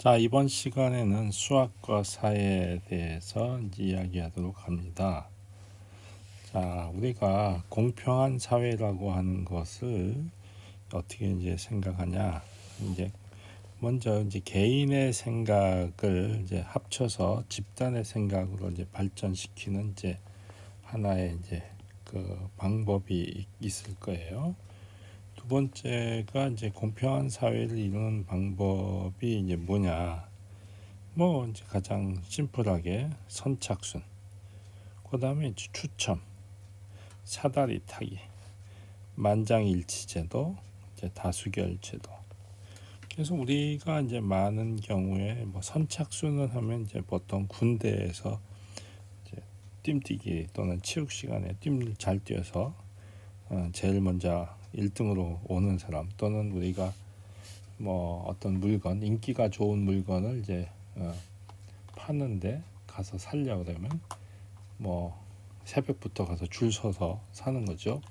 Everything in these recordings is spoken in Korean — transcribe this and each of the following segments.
자, 이번 시간에는 수학과 사회에 대해서 이제 이야기하도록 합니다. 자, 우리가 공평한 사회라고 하는 것을 어떻게 이제 생각하냐? 이제 먼저 이제 개인의 생각을 이제 합쳐서 집단의 생각으로 이제 발전시키는 이제 하나의 이제 그 방법이 있을 거예요. 두 번째가 이제 공평한 사회를 이루는 방법이 이제 뭐냐? 뭐 이제 가장 심플하게 선착순, 그다음에 이제 추첨, 사다리 타기, 만장일치제도, 이제 다수결제도. 그래서 우리가 이제 많은 경우에 뭐 선착순을 하면 이제 보통 군대에서 이제 뜀뛰기 또는 체육 시간에 잘 뛰어서 제일 먼저 1등으로 오는 사람, 또는 우리가 뭐 어떤 물건, 인기가 좋은 물건을 이제 파는데 가서 살려 그러면 뭐 새벽부터 가서 줄 서서 사는 거죠.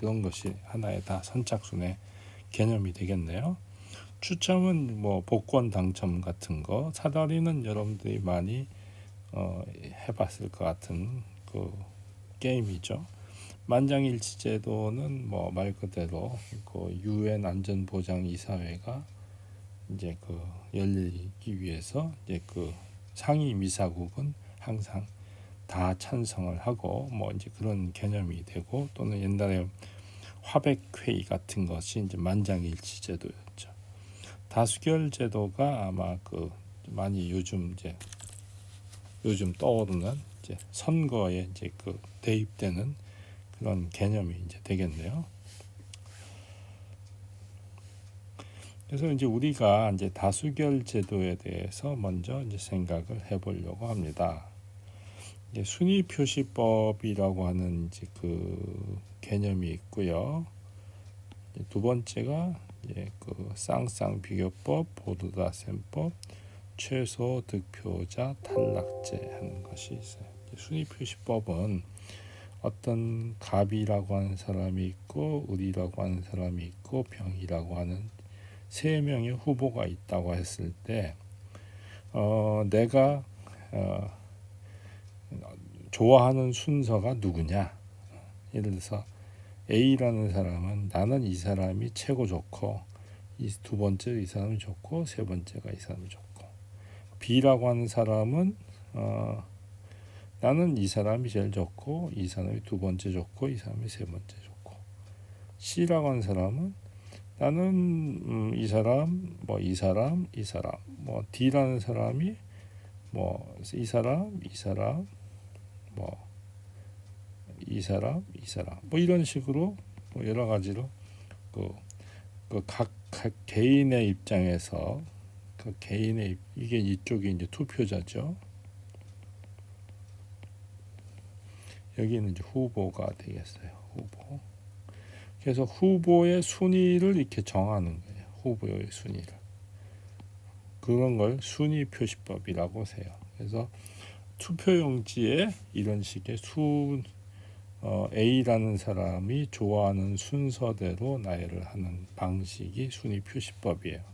그런 것이 하나의 다 선착순의 개념이 되겠네요. 추첨은 뭐 복권 당첨 같은 거, 사다리는 여러분들이 많이 해봤을 것 같은 그 게임이죠. 만장일치제도는 뭐 말 그대로 그 유엔 안전보장이사회가 이제 그 열리기 위해서 이제 그 상위 미사국은 항상 다 찬성을 하고 뭐 이제 그런 개념이 되고, 또는 옛날에 화백회의 같은 것이 이제 만장일치제도였죠. 다수결제도가 아마 그 많이 요즘 떠오르는 이제 선거에 이제 그 대입되는 그런 개념이 이제 되겠네요. 그래서 이제 우리가 이제 다수결 제도에 대해서 먼저 이제 생각을 해보려고 합니다. 이제 순위 표시법이라고 하는 이제 그 개념이 있고요. 두 번째가 이제 그 쌍쌍 비교법, 보드다 셈법, 최소 득표자 탈락제 하는 것이 있어요. 순위 표시법은 어떤 갑이라고 하는 사람이 있고 을이라고 하는 사람이 있고 병이라고 하는 세 명의 후보가 있다고 했을 때 내가 좋아하는 순서가 누구냐. 예를 들어서 A라는 사람은 나는 이 사람이 최고 좋고, 이 두 번째 이 사람이 좋고, 세 번째가 이 사람이 좋고, B라고 하는 사람은 나는 이 사람이 제일 좋고, 이 사람이 두 번째 좋고, 이 사람이 세 번째 좋고, C라고 하는 사람은 나는 이 사람, 뭐 이 사람, 이 사람, 뭐 D라는 사람이 뭐 이 사람, 이 사람, 뭐 이 사람, 이 사람, 뭐 이런 식으로 뭐 여러 가지로 각 개인의 입장에서 그 개인의 이게 이쪽이 이제 투표자죠. 여기는 이제 후보가 되겠어요. 후보. 그래서 후보의 순위를 이렇게 정하는 거예요. 후보의 순위를. 그런 걸 순위 표시법이라고 해요. 그래서 투표용지에 이런 식의 A라는 사람이 좋아하는 순서대로 나열을 하는 방식이 순위 표시법이에요.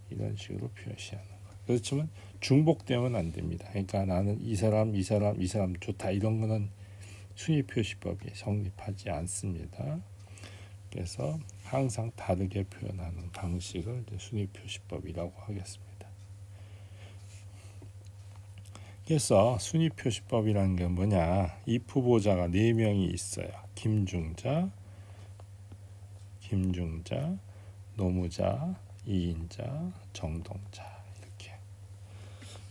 이런 식으로 표시하는 거. 그렇지만 중복되면 안 됩니다. 그러니까 나는 이 사람, 이 사람, 이 사람 좋다, 이런 거는 순위 표시법이 성립하지 않습니다. 그래서 항상 다르게 표현하는 방식을 순위 표시법이라고 하겠습니다. 그래서 순위 표시법이라는 게 뭐냐? 이 후보자가 4명이 있어요. 김중자, 노무자, 이인자, 정동자, 이렇게.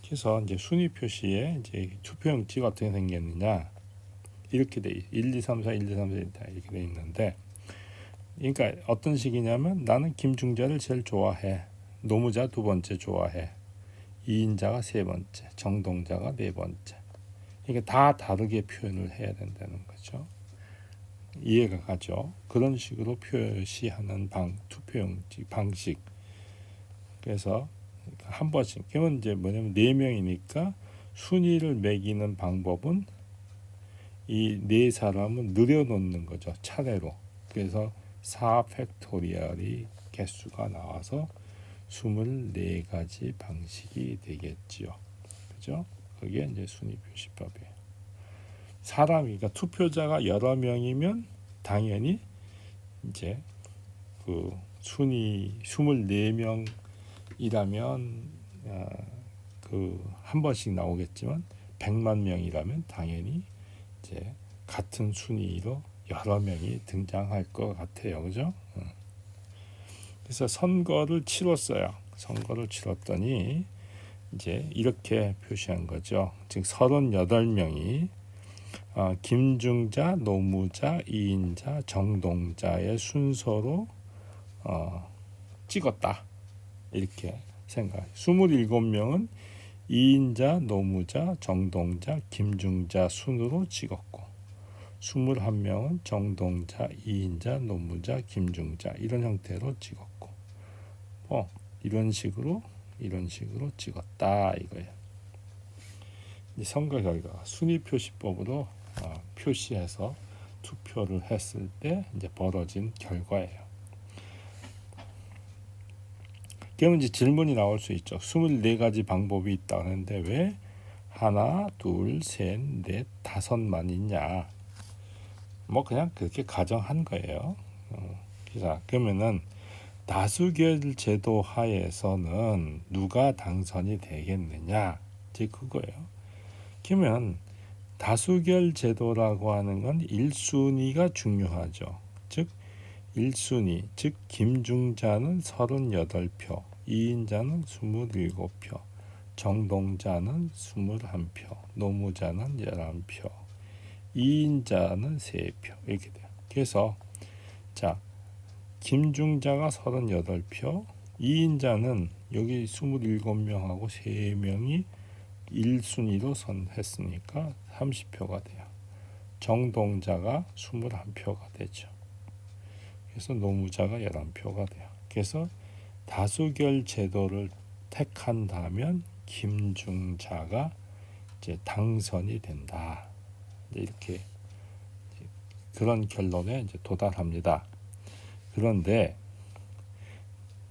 그래서 이제 순위 표시에 이제 투표용지가 어떻게 생겼느냐? 이렇게 돼 1, 2, 3, 4, 1, 2, 3, 4 이렇게 돼 있는데, 그러니까 어떤 식이냐면 나는 김중자를 제일 좋아해. 노무자 두 번째 좋아해. 이인자가 세 번째, 정동자가 네 번째. 그러니까 다 다르게 표현을 해야 된다는 거죠. 이해가 가죠? 그런 식으로 표시하는 투표용지 방식. 그래서 한 번씩. 그러면 이제 뭐냐면 4명이니까 순위를 매기는 방법은 이 네 사람은 늘여놓는 거죠. 차례로. 그래서 4 팩토리얼이 개수가 나와서 24가지 방식이 되겠지요. 그죠? 그게 이제 순위 표시법이에요. 사람이, 그러니까 투표자가 여러 명이면 당연히 이제 그 순위 24명이라면 그 한 번씩 나오겠지만 100만 명이라면 당연히 이제 같은 순위로 여러 명이 등장할 것 같아요. 그죠? 그래서 선거를 치렀어요. 선거를 치렀더니 이제 이렇게 표시한 거죠. 즉 38명이 김중자, 노무자, 이인자, 정동자의 순서로 찍었다. 이렇게 생각. 27명은 이인자, 노무자, 정동자, 김중자 순으로 찍었고 21명은 정동자, 이인자, 노무자, 김중자 이런 형태로 찍었고 이런 식으로 찍었다 이거예요. 이 선거 결과 순위 표시법으로 표시해서 투표를 했을 때 이제 벌어진 결과예요. 그러면 이제 질문이 나올 수 있죠. 24가지 방법이 있다 하는데 왜 하나, 둘, 셋, 넷, 다섯만 있냐? 뭐 그냥 그렇게 가정한 거예요. 자, 그러면은 다수결 제도 하에서는 누가 당선이 되겠느냐? 이제 그거예요. 그러면 다수결 제도라고 하는 건 1순위가 중요하죠. 즉 1순위, 즉 김중자는 38표, 이인자는 27표, 정동자는 21표, 노무자는 11표, 이인자는 3표 이렇게 돼요. 그래서 자, 김중자가 38표, 이인자는 여기 27명하고 3명이 1순위로 선했으니까 30표가 돼요. 정동자가 21표가 되죠. 그래서 노무자가 11표가 돼요. 그래서 다수결 제도를 택한다면 김중자가 이제 당선이 된다. 이렇게 그런 결론에 이제 도달합니다. 그런데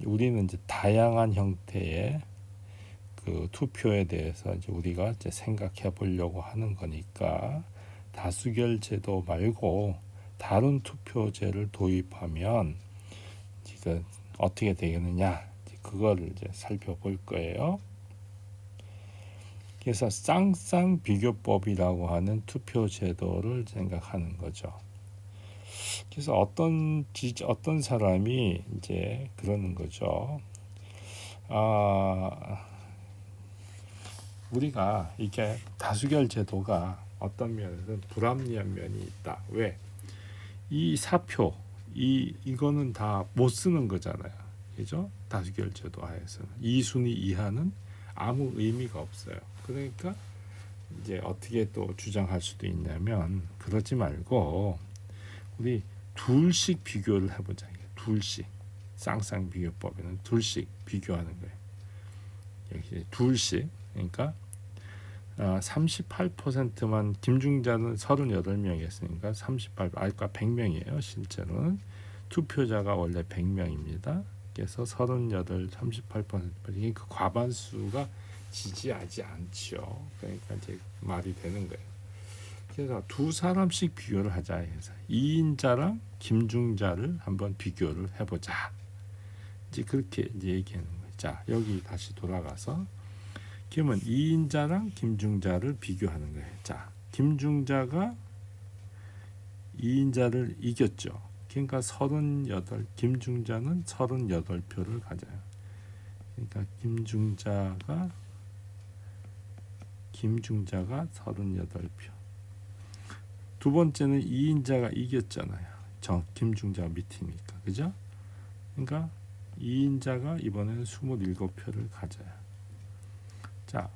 우리는 이제 다양한 형태의 그 투표에 대해서 이제 우리가 이제 생각해 보려고 하는 거니까 다수결 제도 말고 다른 투표제를 도입하면 이거 어떻게 되겠느냐, 그거를 이제 살펴볼 거예요. 그래서 쌍쌍 비교법이라고 하는 투표 제도를 생각하는 거죠. 그래서 어떤 사람이 이제 그러는 거죠. 우리가 이게 다수결 제도가 어떤 면에서는 불합리한 면이 있다. 왜? 이 사표 이거는 다 못 쓰는 거잖아요. 그죠? 다수결 제도 하에서는 2순위 이하는 아무 의미가 없어요. 그러니까 이제 어떻게 또 주장할 수도 있냐면 그러지 말고 우리 둘씩 비교를 해보자. 둘씩 쌍쌍 비교법에는 둘씩 비교하는 거예요. 여기 둘씩, 그러니까 38%만 김중자는 38명이었으니까 38, 아까 100명이에요. 실제로는 투표자가 원래 100명입니다. 그래서 38, 38% 이게 그 과반수가 지지하지 않죠. 그러니까 이제 말이 되는 거예요. 그래서 두 사람씩 비교를 하자 해서 이인자랑 김중자를 한번 비교를 해보자. 이제 그렇게 이제 얘기하는 거예요. 자, 여기 다시 돌아가서 그러면 이인자랑 김중자를 비교하는 거예요. 자, 김중자가 이인자를 이겼죠. 그러니까 38, 김중자는 38표를 가져요. 그러니까 김중자가 38표. 두 번째는 이인자가 이겼잖아요. 김중자가 밑이니까. 그죠? 그러니까 이인자가 이번에는 27표를 가져요. 자,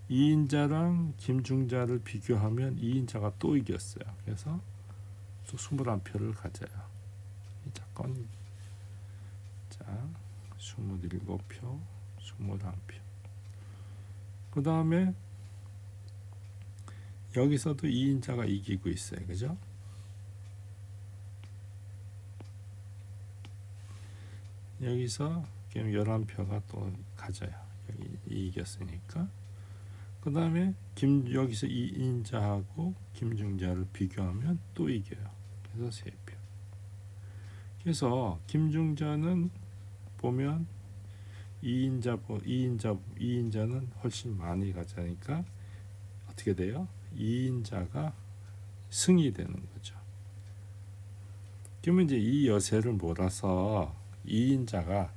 이인자랑 김중자를 비교하면 이인자가 또 이겼어요. 그래서 또 21표를 가져요. 자, 27표, 21표. 그 다음에 여기서도 이인자가 이기고 있어요. 그죠? 여기서 그럼 11표가 또 가져요. 여기 이겼으니까. 그 다음에 여기서 이인자하고 김중자를 비교하면 또 이겨요. 그래서 3표. 그래서 김중자는 보면 이인자는 훨씬 많이 가져니까 어떻게 돼요? 이인자가 승이 되는 거죠. 그러면 이제 이 여세를 몰아서 이인자가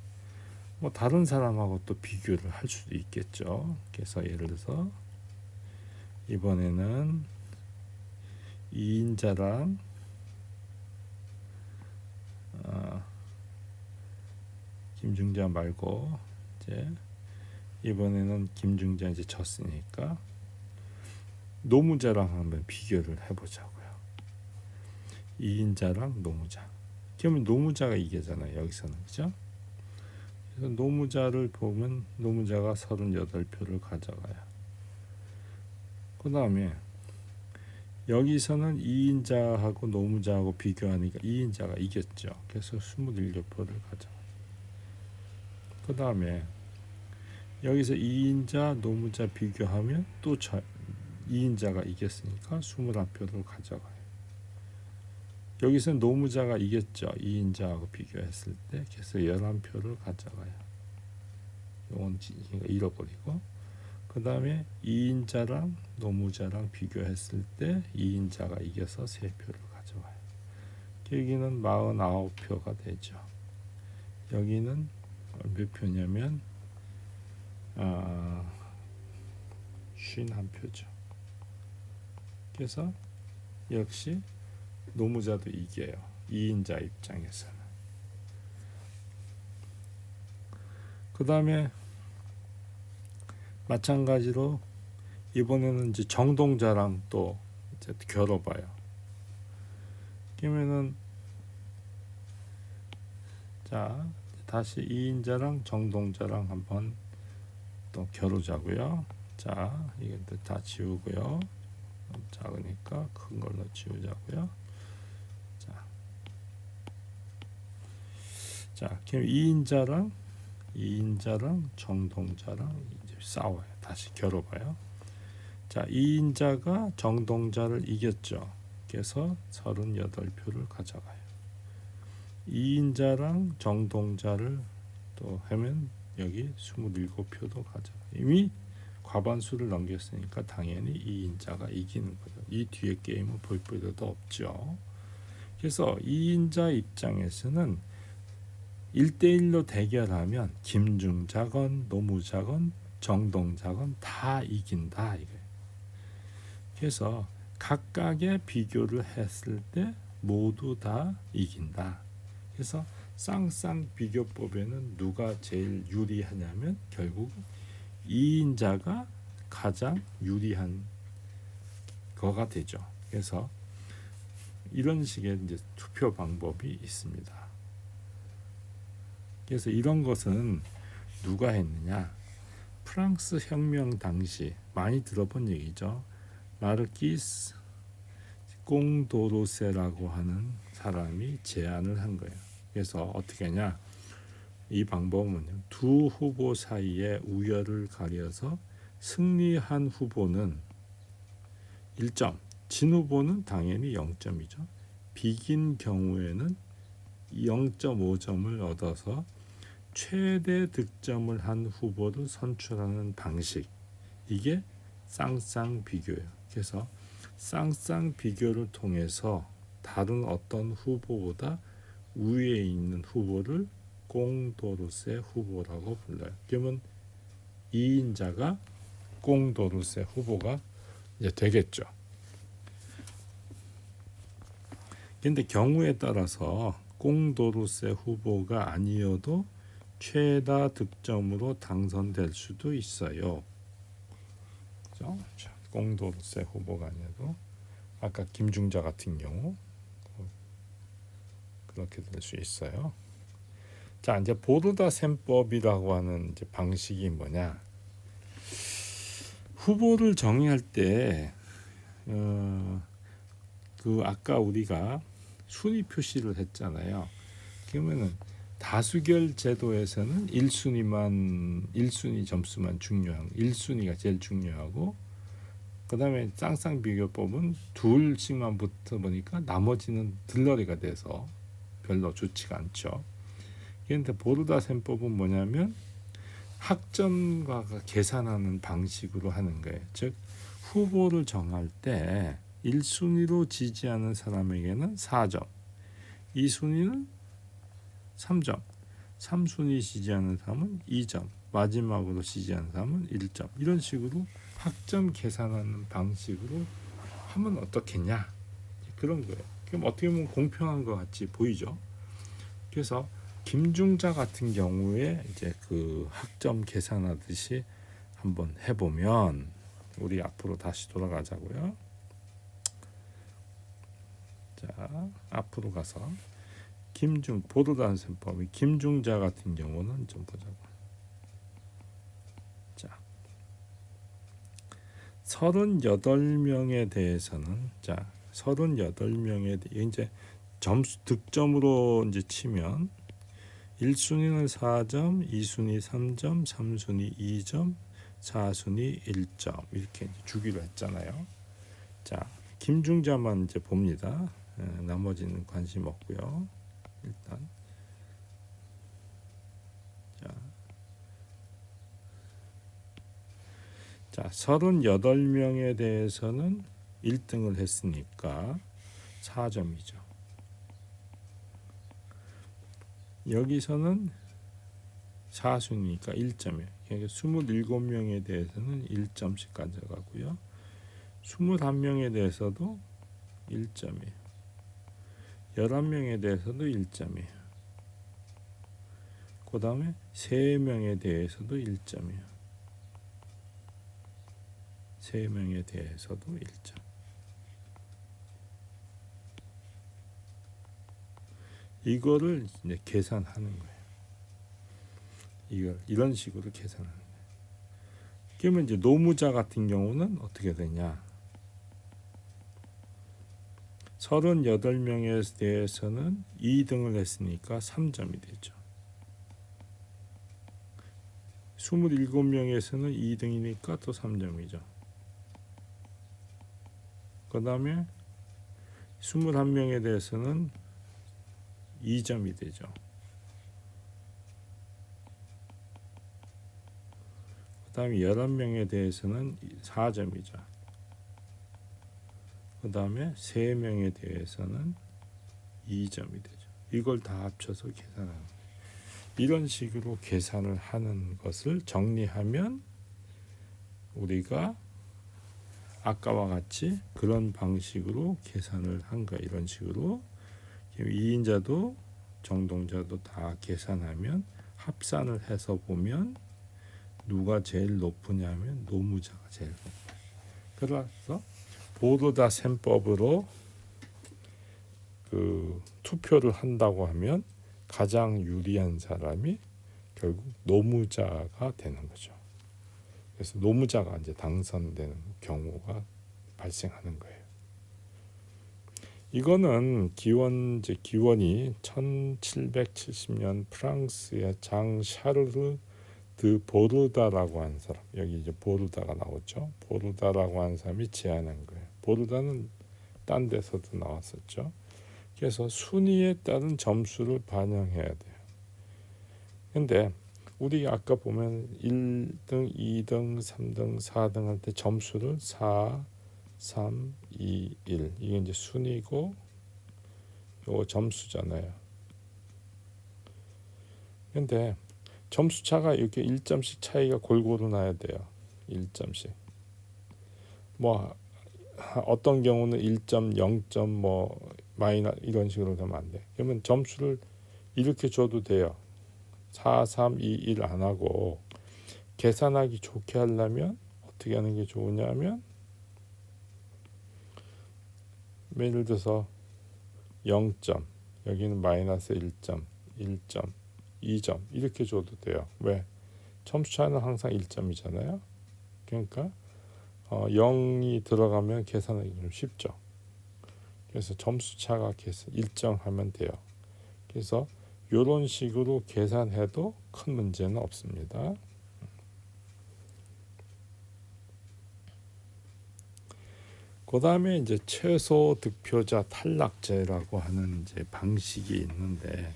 뭐 다른 사람하고 또 비교를 할 수도 있겠죠. 그래서 예를 들어서 이번에는 이인자랑 김중자 말고 이제 이번에는 김중자 이제 졌으니까 노무자랑 한번 비교를 해보자고요. 이인자랑 노무자. 그러면 노무자가 이기잖아요. 여기서는 그죠? 그래서 노무자를 보면 노무자가 38표를 가져가요. 그 다음에 여기서는 이인자하고 노무자하고 비교하니까 이인자가 이겼죠. 그래서 27표를 가져가요. 그 다음에 여기서 이인자 노무자 비교하면 또 이인자가 이겼으니까 21표를 가져가요. 여기서 노무자가 이겼죠. 이인자하고 비교했을 때. 그래서 11표를 가져가요. 이건 잃어버리고. 그 다음에 이인자랑 노무자랑 비교했을 때 이인자가 이겨서 3표를 가져와요. 여기는 49표가 되죠. 여기는 몇 표냐면 51표죠. 그래서 역시 노무자도 이겨요. 이인자 입장에서는. 그 다음에 마찬가지로 이번에는 이제 정동자랑 또 이제 겨뤄봐요. 그러면은 자 다시 이인자랑 정동자랑 한번 또 겨루자고요. 자 이게 다 지우고요. 작으니까 큰 걸로 지우자고요. 자 그럼 이인자랑 정동자랑 이제 싸워요. 다시 겨뤄봐요. 자 이인자가 정동자를 이겼죠. 그래서 38표를 가져가요. 이인자랑 정동자를 또 하면 여기 27표도 가져가요. 이미 과반수를 넘겼으니까 당연히 이인자가 이기는 거죠. 이 뒤에 게임은 볼 필요도 없죠. 그래서 이인자 입장에서는 1대1로 대결하면 김중자건 노무자건 정동자건 다 이긴다 이거예요. 그래서 각각의 비교를 했을 때 모두 다 이긴다. 그래서 쌍쌍 비교법에는 누가 제일 유리하냐면 결국 이인자가 가장 유리한 거가 되죠. 그래서 이런 식의 이제 투표 방법이 있습니다. 그래서 이런 것은 누가 했느냐? 프랑스 혁명 당시 많이 들어본 얘기죠. 마르키스 꽁도로세라고 하는 사람이 제안을 한 거예요. 그래서 어떻게 하냐? 이 방법은 두 후보 사이에 우열을 가려서 승리한 후보는 1점, 진 후보는 당연히 0점이죠. 비긴 경우에는 0.5점을 얻어서 최대 득점을 한 후보를 선출하는 방식, 이게 쌍쌍 비교예요. 그래서 쌍쌍 비교를 통해서 다른 어떤 후보보다 위에 있는 후보를 꽁도르세 후보라고 불러요. 그러면 이인자가 꽁도르세 후보가 이제 되겠죠. 근데 경우에 따라서 꽁도르세 후보가 아니어도 최다 득점으로 당선될 수도 있어요. 그죠? 꽁도르세 후보가 아니어도 아까 김중자 같은 경우 그렇게 될 수 있어요. 자, 이제 보르다 셈법이라고 하는 이제 방식이 뭐냐? 후보를 정의할 때 그 아까 우리가 순위 표시를 했잖아요. 그러면은 다수결 제도에서는 1순위 점수만 중요한 1순위가 제일 중요하고 그다음에 쌍쌍 비교법은 둘씩만 붙어 보니까 나머지는 들러리가 돼서 별로 좋지가 않죠. 그런데 보르다 셈법은 뭐냐면 학점과 계산하는 방식으로 하는 거예요. 즉 후보를 정할 때 1순위로 지지하는 사람에게는 4점, 2순위는 3점, 3순위 지지하는 사람은 2점, 마지막으로 지지하는 사람은 1점. 이런 식으로 학점 계산하는 방식으로 하면 어떻겠냐 그런 거예요. 그럼 어떻게 보면 공평한 것 같이 보이죠. 그래서 김중자 같은 경우에 이제 그 학점 계산하듯이 한번 해보면 우리 앞으로 다시 돌아가자고요. 자, 앞으로 가서 보르다 셈법의 김중자 같은 경우는 좀 보자고. 자, 38명에 대해서는 38명에 이제 점수 득점으로 이제 치면 1순위는 4점, 2순위 3점, 3순위 2점, 4순위 1점 이렇게 이제 주기로 했잖아요. 자, 김중자만 이제 봅니다. 나머지는 관심 없고요. 일단 자 38명에 대해서는 1등을 했으니까 4점이죠. 여기서는 4순위니까 1점이에요. 그러니까 27명에 대해서는 1점씩 가져가고요. 21명에 대해서도 1점이에요. 11명에 대해서도 1점이에요. 그 다음에 3명에 대해서도 1점이에요. 3명에 대해서도 1점. 이거를 이제 계산하는 거예요. 이런 식으로 계산하는 거예요. 그러면 이제 노무자 같은 경우는 어떻게 되냐? 38명에 대해서는 2등을 했으니까 3점이 되죠. 27명에서는 2등이니까 또 3점이죠. 그 다음에 21명에 대해서는 2점이 되죠. 그 다음에 11명에 대해서는 4점이죠. 그 다음에 3명에 대해서는 2점이 되죠. 이걸 다 합쳐서 계산하는 거예요. 이런 식으로 계산을 하는 것을 정리하면 우리가 아까와 같이 그런 방식으로 계산을 한 거예요. 이런 식으로 2인자도 정동자도 다 계산하면 합산을 해서 보면 누가 제일 높으냐면 노무자가 제일 높아요. 그래서 보르다 셈법으로 그 투표를 한다고 하면 가장 유리한 사람이 결국 노무자가 되는 거죠. 그래서 노무자가 이제 당선되는 경우가 발생하는 거예요. 이거는 기원이 1770년 프랑스의 장 샤르르 드 보르다라고 하는 사람, 여기 이제 보르다가 나오죠. 보르다라고 하는 사람이 제안한 거예요. 보르다는 딴 데서도 나왔었죠. 그래서 순위에 따른 점수를 반영해야 돼요. 근데 우리 아까 보면 1등, 2등, 3등, 4등 할 때 점수를 4, 3, 2, 1 이게 이제 순위고 요거 점수잖아요. 근데 점수 차가 이렇게 1점씩 차이가 골고루 나야 돼요. 1점씩. 뭐 어떤 경우는 1점, 0점 뭐 마이너스 이런 식으로 되면 안 돼. 그러면 점수를 이렇게 줘도 돼요. 4, 3, 2, 1 안 하고 계산하기 좋게 하려면 어떻게 하는 게 좋으냐면 예를 들어서 0점, 여기는 마이너스 1점, 1점, 2점 이렇게 줘도 돼요. 왜? 점수 차는 항상 1점이잖아요. 그러니까 0이 들어가면 계산하기 좀 쉽죠. 그래서 점수 차가 일정하면 돼요. 그래서 이런 식으로 계산해도 큰 문제는 없습니다. 그 다음에 이제 최소 득표자 탈락제라고 하는 이제 방식이 있는데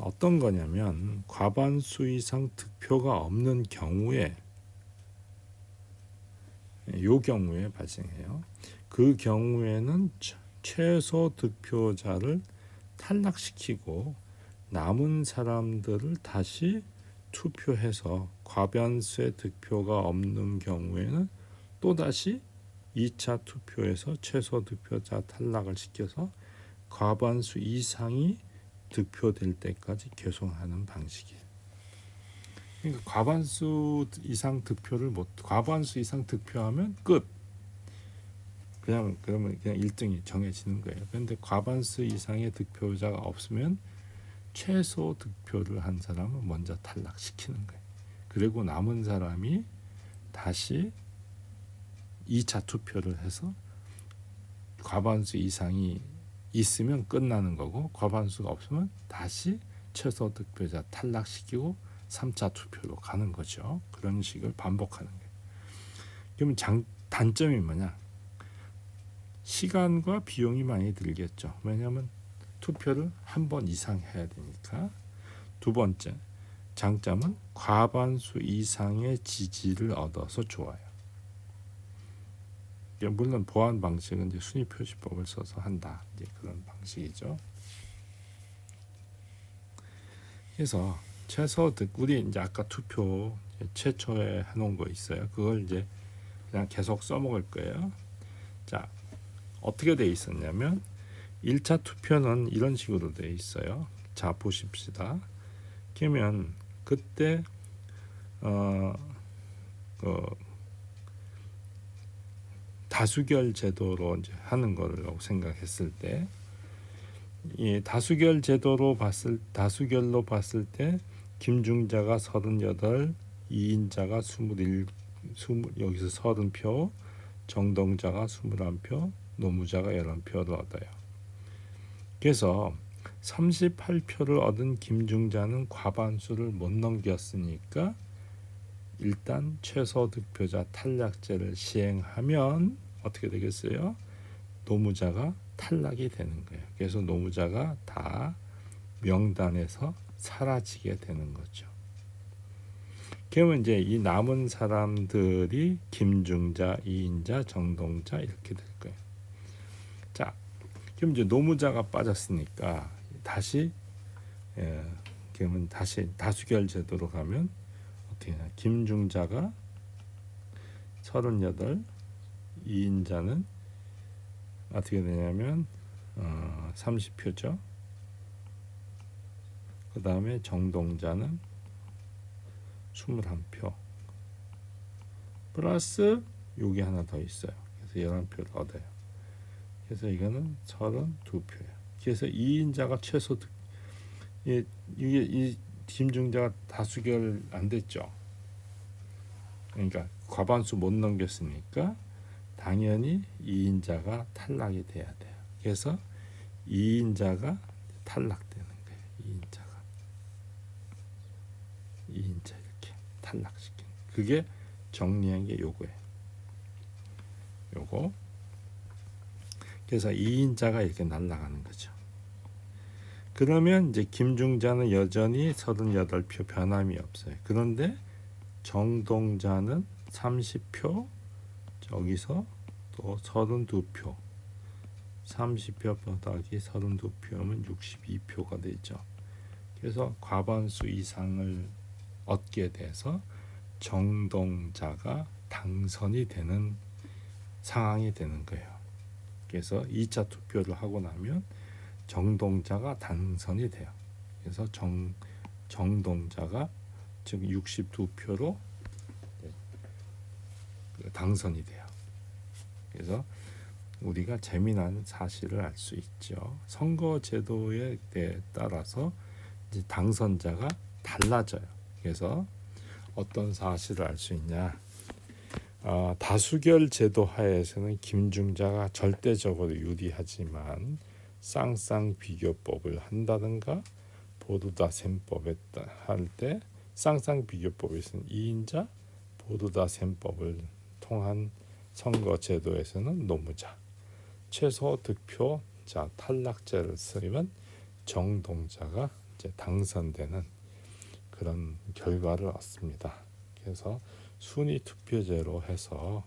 어떤 거냐면 과반수 이상 득표가 없는 경우에 요 경우에 발생해요. 그 경우에는 최소 득표자를 탈락시키고 남은 사람들을 다시 투표해서 과반수의 득표가 없는 경우에는 또다시 2차 투표에서 최소 득표자 탈락을 시켜서 과반수 이상이 득표될 때까지 계속하는 방식이에요. 그러니까 과반수 이상 득표하면 끝. 그러면 그냥 1등이 정해지는 거예요. 그런데 과반수 이상의 득표자가 없으면 최소 득표를 한 사람은 먼저 탈락시키는 거예요. 그리고 남은 사람이 다시 2차 투표를 해서 과반수 이상이 있으면 끝나는 거고 과반수가 없으면 다시 최소 득표자 탈락시키고 3차 투표로 가는 거죠. 그런 식을 반복하는 거예요. 그러면 단점이 뭐냐? 시간과 비용이 많이 들겠죠. 왜냐하면 투표를 한 번 이상 해야 되니까. 두 번째, 장점은 과반수 이상의 지지를 얻어서 좋아요. 물론 보완 방식은 이제 순위 표시법을 써서 한다. 이제 그런 방식이죠. 그래서 우리 이제 아까 투표 최초에 해놓은 거 있어요. 그걸 이제 그냥 계속 써먹을 거예요. 자, 어떻게 돼 있었냐면 1차 투표는 이런 식으로 돼 있어요. 자, 보십시다. 그러면 그때 다수결 제도로 이제 하는 거라고 생각했을 때, 이 다수결로 봤을 때 김중자가 38, 이인자가 21, 여기서 30표, 정동자가 21표, 노무자가 11표를 얻어요. 그래서 38표를 얻은 김중자는 과반수를 못 넘겼으니까 일단 최소 득표자 탈락제를 시행하면 어떻게 되겠어요? 노무자가 탈락이 되는 거예요. 그래서 노무자가 다 명단에서 사라지게 되는 거죠. 그러면 이제 이 남은 사람들이 김중자, 이인자, 정동자 이렇게 될 거예요. 자, 그럼 이제 노무자가 빠졌으니까 다시 그러면 다시 다수결 제도로 가면 어떻게 되나? 김중자가 38, 이인자는 어떻게 되냐면 30표죠. 그 다음에 정동자는 21표 플러스 여기 하나 더 있어요. 그래서 11표를 얻어요. 그래서 이거는 32표예요. 그래서 이인자가 최소 이게 이 김중자가 다수결 안 됐죠. 그러니까 과반수 못 넘겼으니까 당연히 이인자가 탈락이 돼야 돼요. 그래서 이인자가 탈락되는 거예요. 이인자 이렇게 탈락시키는. 그게 정리한 게 요거예요. 요거. 그래서 이인자가 이렇게 날아가는 거죠. 그러면 이제 김중자는 여전히 38표 변함이 없어요. 그런데 정동자는 30표, 저기서 또 32표, 30표 더하기 32표면 62표가 되죠. 그래서 과반수 이상을 얻게 돼서 정동자가 당선이 되는 상황이 되는 거예요. 그래서 2차 투표를 하고 나면 정동자가 당선이 돼요. 그래서 정동자가 지금 62표로 당선이 돼요. 그래서 우리가 재미난 사실을 알 수 있죠. 선거 제도에 따라서 이제 당선자가 달라져요. 그래서 어떤 사실을 알 수 있냐? 다수결 제도 하에서는 김중자가 절대적으로 유리하지만 쌍쌍 비교법을 한다든가 보두다 셈법에 할 때 쌍쌍비교법에서는 2인자 보두다 셈법을 통한 선거제도에서는 노무자, 최소 득표자 탈락제를 쓰면 정동자가 이제 당선되는 그런 결과를 얻습니다. 그래서 순위 투표제로 해서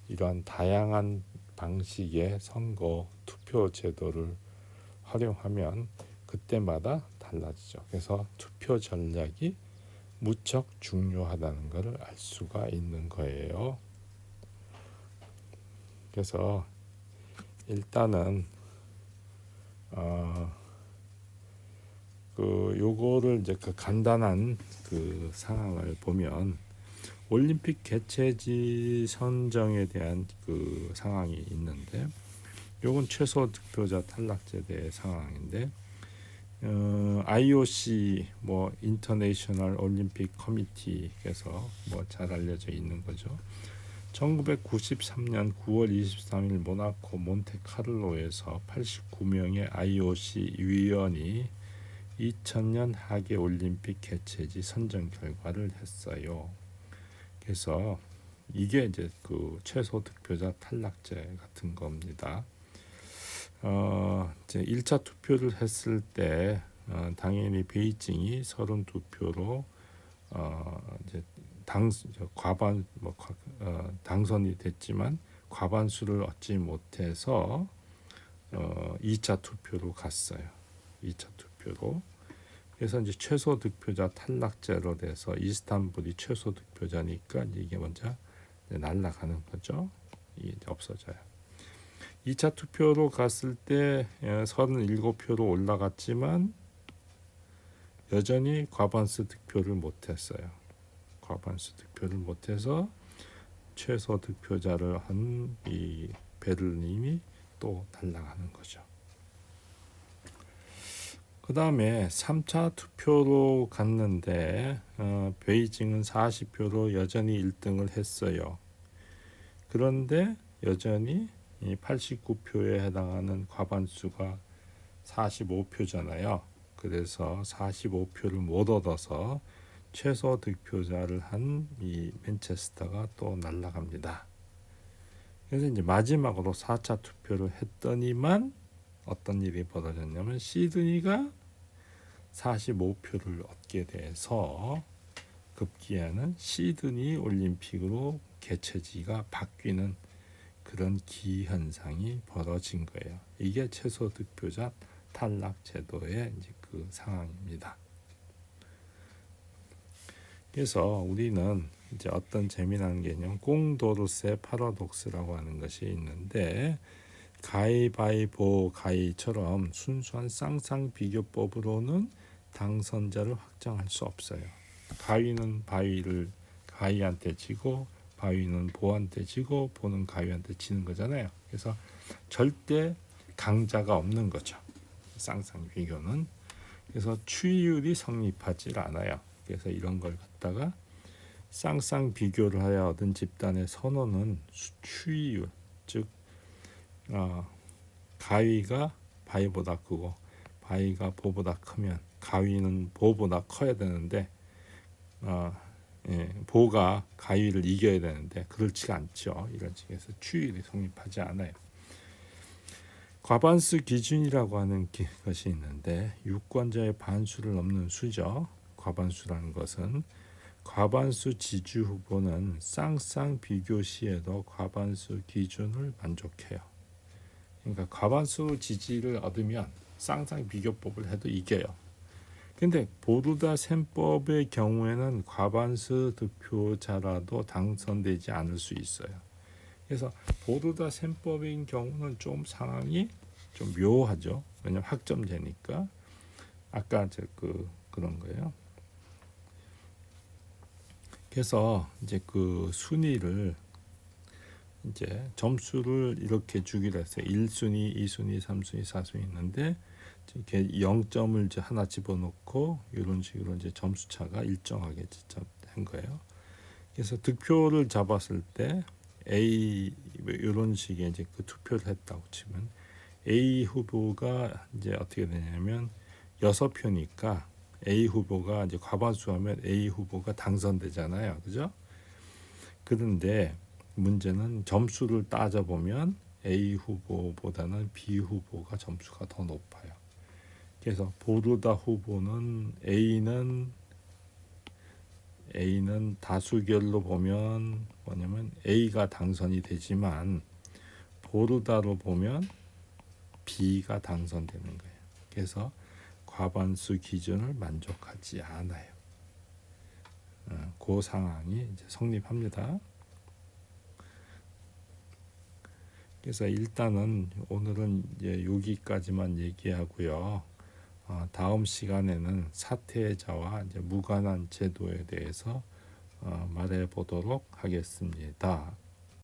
이러한 다양한 방식의 선거 투표 제도를 활용하면 그때마다 달라지죠. 그래서 투표 전략이 무척 중요하다는 것을 알 수가 있는 거예요. 그래서 일단은 요거를 이제 그 간단한 그 상황을 보면 올림픽 개최지 선정에 대한 그 상황이 있는데 요건 최소 득표자 탈락제도의 상황인데 IOC 뭐 인터내셔널 올림픽 커미티에서 뭐 잘 알려져 있는 거죠. 1993년 9월 23일 모나코 몬테카를로에서 89명의 IOC 위원이 2000년 하계 올림픽 개최지 선정 결과를 했어요. 그래서 이게 이제 그 최소 득표자 탈락제 같은 겁니다. 이제 1차 투표를 했을 때 당연히 베이징이 32표로 이제 당선이 됐지만 과반수를 얻지 못해서 2차 투표로 갔어요. 2차 투표로. 그래서 이제 최소 득표자 탈락제로 돼서 이스탄불이 최소 득표자니까 이게 먼저 날아가는 거죠. 이게 이제 없어져요. 2차 투표로 갔을 때 37표로 올라갔지만 여전히 과반수 득표를 못했어요. 과반수 득표를 못해서 최소 득표자를 한 이 베를린이 또 날아가는 거죠. 그 다음에 3차 투표로 갔는데 베이징은 40표로 여전히 1등을 했어요. 그런데 여전히 89표에 해당하는 과반수가 45표잖아요. 그래서 45표를 못 얻어서 최소 득표자를 한 이 맨체스터가 또 날아갑니다. 그래서 이제 마지막으로 4차 투표를 했더니만 어떤 일이 벌어졌냐면 시드니가 45표를 얻게 돼서 급기야는 시드니 올림픽으로 개최지가 바뀌는 그런 기현상이 벌어진 거예요. 이게 최소 득표자 탈락 제도의 이제 그 상황입니다. 그래서 우리는 이제 어떤 재미난 개념 공도르세 파라독스라고 하는 것이 있는데 가위바위보 가위처럼 순수한 쌍쌍비교법으로는 당선자를 확정할 수 없어요. 가위는 가위한테 지고 바위는 보한테 지고 보는 가위한테 지는 거잖아요. 그래서 절대 강자가 없는 거죠. 쌍쌍비교는. 그래서 추이율이 성립하지 않아요. 그래서 이런 걸 갖다가 쌍쌍비교를 하여 얻은 집단의 선호는 추이율, 즉 가위가 바위보다 크고 바위가 보보다 크면 가위는 보보다 커야 되는데 보가 가위를 이겨야 되는데 그렇지가 않죠. 이런 식에서 추이율이 성립하지 않아요. 과반수 기준이라고 하는 것이 있는데 유권자의 반수를 넘는 수죠. 과반수라는 것은 과반수 지지 후보는 쌍쌍비교 시에도 과반수 기준을 만족해요. 그러니까 과반수 지지를 얻으면 쌍쌍비교법을 해도 이겨요. 근데 보두다 셈법의 경우에는 과반수 득표자라도 당선되지 않을 수 있어요. 그래서 보두다 셈법인 경우는 좀 상황이 좀 묘하죠. 왜냐면 학점제니까. 아까 그런 거예요. 그래서 이제 그 순위를 이제 점수를 이렇게 주기로 했어요. 1순위, 2순위, 3순위, 4순위 있는데 이렇게 0점을 이제 하나 집어넣고 이런 식으로 이제 점수 차가 일정하게 한 거예요. 그래서 득표를 잡았을 때 A 이런 식의 이제 그 투표를 했다고 치면 A 후보가 이제 어떻게 되냐면 6표니까 A 후보가 이제 과반수하면 A 후보가 당선되잖아요, 그죠? 그런데 문제는 점수를 따져 보면 A 후보보다는 B 후보가 점수가 더 높아요. 그래서 보르다 후보는 A는 다수결로 보면 뭐냐면 A가 당선이 되지만 보르다로 보면 B가 당선되는 거예요. 그래서 과반수 기준을 만족하지 않아요. 그 상황이 이제 성립합니다. 그래서 일단은 오늘은 이제 여기까지만 얘기하고요. 다음 시간에는 사퇴자와 이제 무관한 제도에 대해서 말해 보도록 하겠습니다.